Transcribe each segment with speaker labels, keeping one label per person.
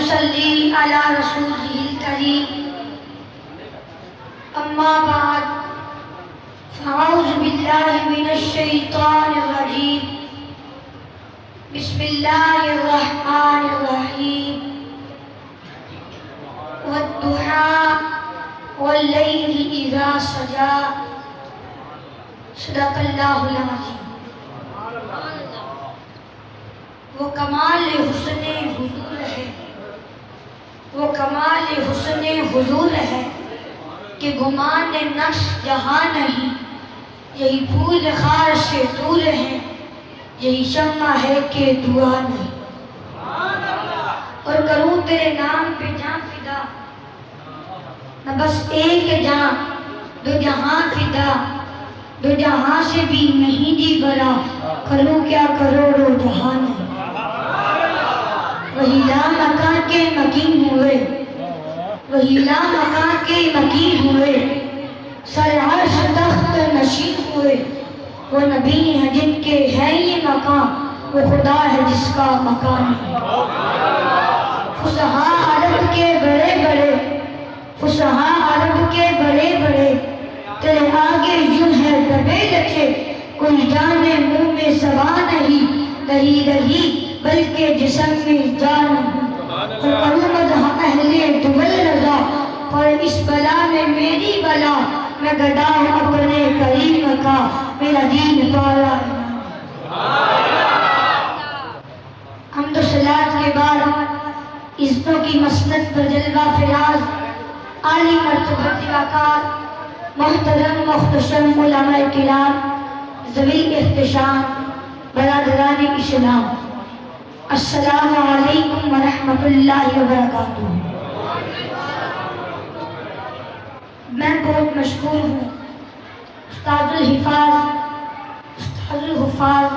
Speaker 1: ونصلي على رسوله الكريم أما بعد فأعوذ بالله من الشيطان الرجيم بسم الله الرحمن الرحيم والضحى والليل إذا سجى صدق اللہ العظیم. وہ کمال حسن حضور ہے، وہ کمال حسن حضور ہے کہ گمان نفس جہاں نہیں، یہی پھول خار سے دور ہے، یہی شمع ہے کہ دعا نہیں. اور کروں تیرے نام پہ جاں فدا، نہ بس ایک جاں دو جہاں فدا، دو جہاں سے بھی نہیں جی بھرا، کروں کیا کروڑوں جہاں نہیں. وہی لا مکان کے مکین ہوئے، وہی لا مکان کے مکین ہوئے، سر عرش تخت نشین ہوئے. وہ نبی ہیں جن کے ہے یہ مکان، وہ خدا ہے جس کا مکان ہے. فصحاء عرب کے بڑے بڑے، فصحاء عرب کے بڑے بڑے، تیرے آگے یوں ہے دبے رکھے، کوئی جانے منہ میں سوا نہیں، رہی رہی بلکہ جسم میں جان نہیں. کروں مدح اہل دول رضا، پر اس بلا میں میری بلا، میں گدا ہوں اپنے کریم کا، میرا دین پالا. حمد و صلات کے بعد عزتوں کی مسند پر جلوہ فراز عالی مرتبہ وقار محترم محتشم علماء کرام، ذوی احتشام، برادران اسلام، السلام علیکم ورحمۃ اللہ وبرکاتہ. میں بہت مشکور ہوں استاد الحفاظ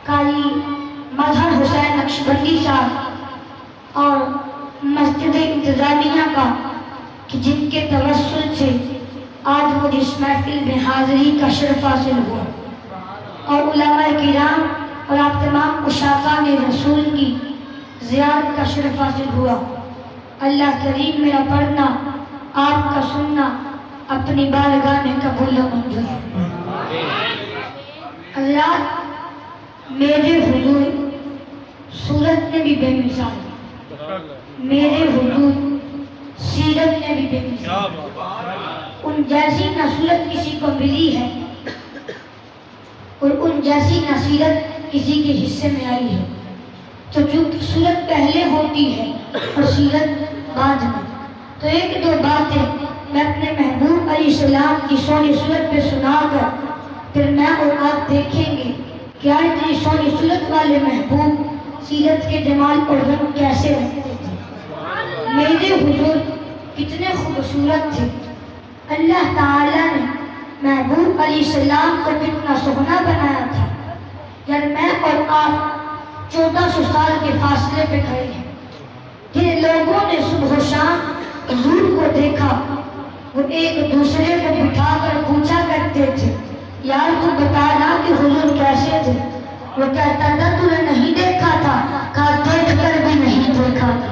Speaker 1: قاری مظہر حسین نقشبندی صاحب اور مسجد انتظامیہ کا، کہ جن کے توسل سے آج مجھے اس محفل میں حاضری کا شرف حاصل ہوا، اور علماء کرام اور آپ تمام مشاقان رسول کی زیارت کا شرف حاصل ہوا. اللہ کریم میرا پڑھنا، آپ کا سننا اپنی بارگاہ میں قبول و منظور. حضرات، میرے حضور صورت میں بھی بے مثال، میرے حضور سیرت میں بھی بے مثال. ان جیسی نہ صورت کسی کو ملی ہے، اور ان جیسی نہ سیرت کسی کے حصے میں آئی ہے. تو چونکہ صورت پہلے ہوتی ہے اور سیرت بعد میں، تو ایک دو باتیں میں اپنے محبوب علیہ السلام کی سونی صورت پہ سنا کر پھر میں اور آپ دیکھیں گے کہ آج اتنی سونی صورت والے محبوب سیرت کے جمال اور رنگ کیسے رکھتے تھے. میرے حضور کتنے خوبصورت تھے. اللہ تعالیٰ نے محبوب علیہ السلام کو کتنا سونا بنایا تھا. جب میں اور آپ 1400 سال کے فاصلے پہ کھڑے ہیں، جن لوگوں نے صبح و شام حضور کو دیکھا، وہ ایک دوسرے کو بٹھا کر پوچھا کرتے تھے، یار تو بتانا کہ حضور کیسے تھے؟ وہ کہتا تھا تو نے نہیں دیکھا تھا، کہا دیکھ کر بھی نہیں دیکھا تھا.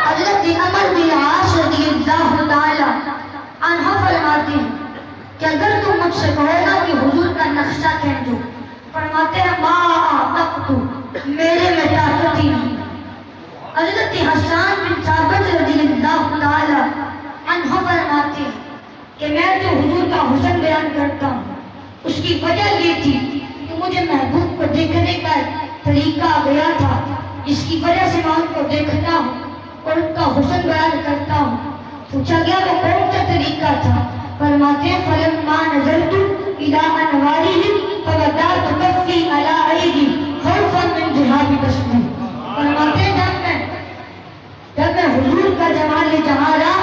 Speaker 1: حضرت عمر بن عاص رضی اللہ تعالی عنہ فرماتے ہیں کہ اگر تم مجھ سے کہو گا کہ حضور کا نقشہ کھینچو، فرماتے ہیں ما اعتقت، میرے میں طاقت ہی نہیں. حضرت حسان بن ثابت رضی اللہ تعالی عنہ فرماتے ہیں کہ میں جو حضور کا حسن بیان کرتا ہوں، اس کی وجہ یہ تھی کہ مجھے محبوب کو دیکھنے کا طریقہ گیا تھا، جس کی وجہ سے میں ان کو دیکھتا ہوں اور ان کا حسن بیان کرتا ہوں. پوچھا گیا وہ کون سا طریقہ تھا؟ فرماتے ہیں فلما نظرت الى انوارهم فوضعت كفي على ايدي خوفا من ذهاب بصري. فرماتے ہیں جب میں حضور کا جمال جہارا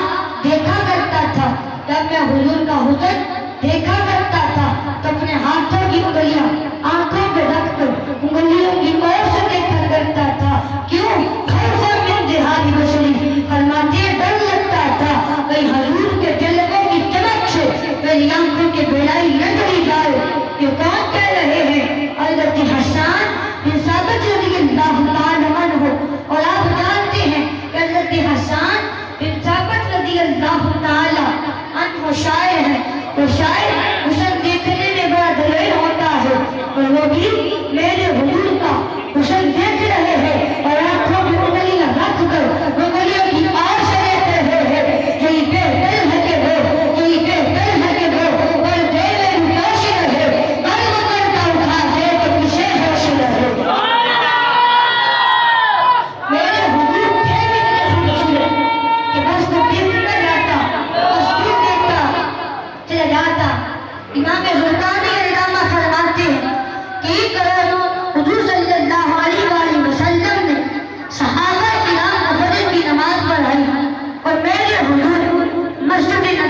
Speaker 1: دیکھا کرتا تھا، جب میں حضور کا حسن دیکھا کرتا تھا، تو اپنے ہاتھوں کی انگلیاں آنکھوں پہ رکھ کر انگلیوں کی اور سے دیکھا کرتا تھا. کیوں؟ خوفا من ذهاب بصري. فرماتے ہیں ڈر لگتا تھا کہیں حضور کے جلووں کی چمک سے میری آنکھوں کے بینائی نہ چلی جائے. یہ کون کہہ رہے ہیں؟ حضرت حسان بن ثابت رضی اللہ تعالی عنہ. اور آپ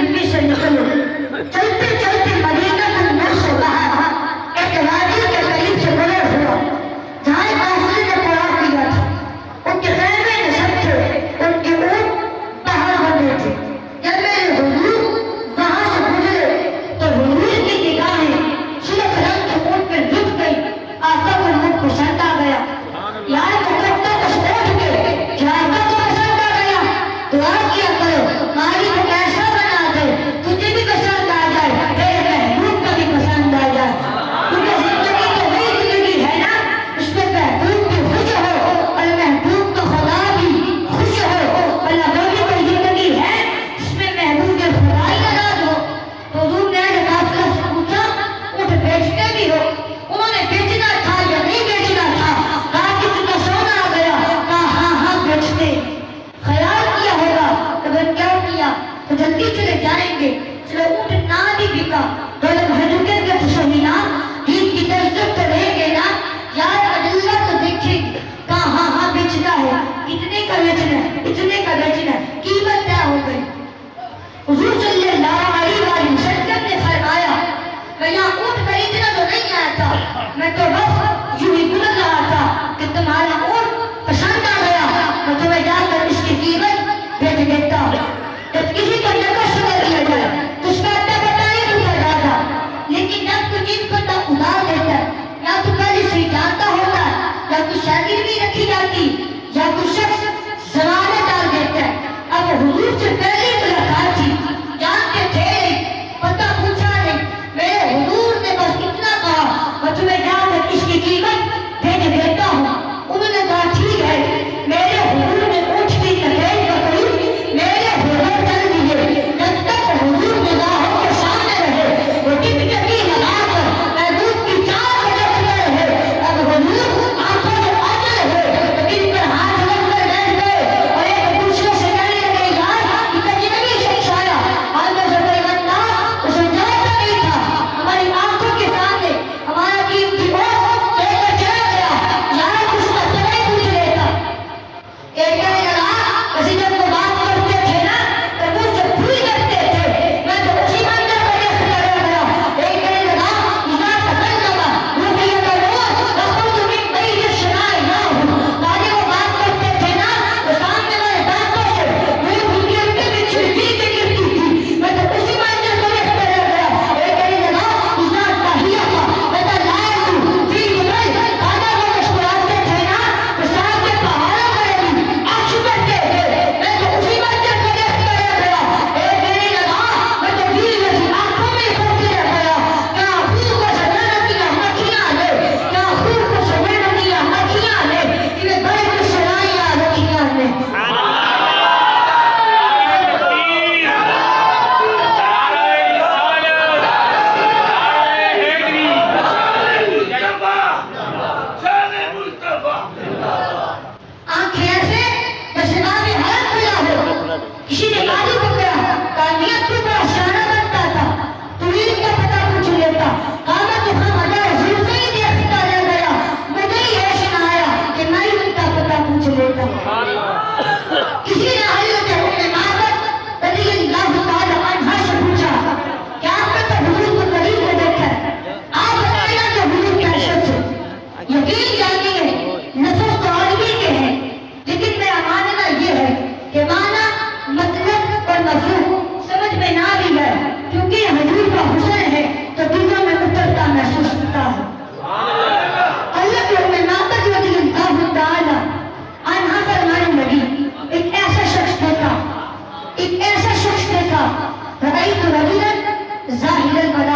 Speaker 1: ممی سے نکلو. چلتے چلتے مدینہ منور سے باہر ایک وادی کے قریب سے گزر ہوا جہاں قافلے نے قرار دیا تھا. ان کے خیمے میں سب تھے, ان کے اونٹ باہر بندھے تھے. جب میرے حضور وہاں سے گزرے تو حضور کی نگاہیں سرخ رنگ کے اونٹ پہ رک گئی. آقا کو وہ پسند آ گیا. یار مقدم کچھ اٹھ گئے کہ آقا کو پسند آ گیا. دعا کیا کرو مالک کو ایسا بنا دے تجھے بھی پسند آ جائے, میرے محبوب کو بھی پسند آ جائے. کیونکہ زندگی تو وہی زندگی ہے نا, اس میں محبوب بھی خوش ہو اور محبوب کا خدا بھی خوش ہو. اللہ وہ بھی کوئی زندگی ہے اس میں محبوب کے خدا ہی ناراض ہو. تو حضور نے قافلہ سے پوچھا اونٹ بیچتے بھی ہو؟ انہوں نے بیچنا تھا یا نہیں بیچنا تھا؟ کہا کہ تمہیں سونا آ گیا. کہا ہاں ہاں بیچتے. خیال کیا ہوگا اگر کیا کیا تو جلدی چلے جائیں گے. چلو اونٹ نہ بھی بکا تو لوگ رکیں گے تو صحیح نا, دین کی ترجمت تو رہیں گے نا. یار اللہ تو دیکھیں گے. کہا ہاں ہاں بیچنا ہے. اتنے کا بیچنا ہے, اتنے کا بیچنا ہے. قیمت طے ہو گئی. حضور صلی اللہ علیہ وسلم نے فرمایا میں یہاں اونٹ خریدنا تو نہیں آیا تھا, میں تو بس یوں ہی گزر رہا تھا کہ تمہارا اونٹ پسند آ گیا, میں تمہیں جا کر اس کی قیمت بیچ دیتا. جب کسی کا نقص کر دیا جائے تو اس کا اندر بتائی تو کر رہا تھا, لیکن جب تو جن کو تب ادار دیتا ہے یا تو پہلے سے جانتا ہوتا ہے یا تو شاگردی رکھی جاتی یا تو شخص ضمانت ڈال دیتا ہے. اب حضور سے پہلے ملاقات تھی, جانتے تھے نہیں, پتہ پوچھا نہیں. میرے حضور نے بس اتنا کہا میں تمہیں جا کر اس کی قیمت بھیج دیتا ہوں. انہوں نے کہا ٹھیک ہے. میرے حضور نے اونٹ کی تقریر پکڑی, میرے حضور چل دیے. جب تک حضور نگاہوں کے سامنے رہے وہ ٹکٹکی لگا کر محبوب کی چار بجے رہے. اب حضور آنکھوں سے آتے رہے تو ان پر ہاتھ رکھ کر بیٹھ گئے اور ایک دوسرے سے کہنے لگے یار یہ تجربی شخص آیا, آگے سے کوئی بندہ اسے جانتا نہیں تھا, ہماری آنکھوں کے سامنے ہمارا قیمتی وقت لے کر چلا گیا. یار اس کا سوال پوچھ لیتا. ایک کہنے لگا ویسے جب وہ بات کرتے تھے نا تو وہ سے بھول کرتے تھے, میں تو اسی منظر پر دیکھ کر رہ گیا. ایک کہنے لگا اذا تکلم رؤیت الروح فخرج من بین الشماء نار. تاکہ وہ بات کرتے تھے نا تو سامنے والے دانتوں سے روح گرتے ہوئے چھلکی کے گرتی تھی, میں تو اسی منظر کو دیکھ کر رہ گیا. ایک کہنے لگا اذا تحیہ فتلائم فی جبل, تاکہ وہ مسکراتے تھے نا تو سامنے پہاڑوں پر بھی عکس کرتے تھے, میں تو اسی منظر کو دیکھ کر رہ گیا. ایک کہنے لگا میں تو دل میں آنکھوں میں کھوتے رہ گیا. کیا خود کو سجانا کیا مکھیاں نے, کیا خود کو سجانا کیا مکھیاں نے, انہیں بڑے کو سرائیاں رکھیاں نے. آنکھیں ایسے جیسے باب حیات کھلا ہو. کسی نے قاضی کو کہا کائنات تو بڑا سیانہ بنتا تھا, تو علم کا پتہ پوچھ لیتا. کہا میں تو خام ہزار حضور سے ہی دیکھتا رہ گیا, مجھے ہی ایسے نہ آیا کہ میں علم کا پتہ پوچھ لیتا. کسی نے حضرت ام معبد رضی اللہ تعالی عنہا سے پوچھا کہ آپ نے تو حضور کو قریب میں دیکھا ہے, آپ بتائیے کہ حضور کیسے تھے. یقین جانیے نفس تو آدمی کے ہیں, لیکن میرا ماننا یہ ہے کہ معنی مطلب اور مفہوم سمجھ میں نہ بھی گئے, کیونکہ حضور کا حسن ہے تو دلوں میں اترتا محسوس ہوتا ہے. اللہ کے ام معبد رضی اللہ تعالی عنہا فرمانے لگی ایک ایسا شخص دیکھا, ایک ایسا شخص دیکھا, رأیت رجلا ظاہر الملائکہ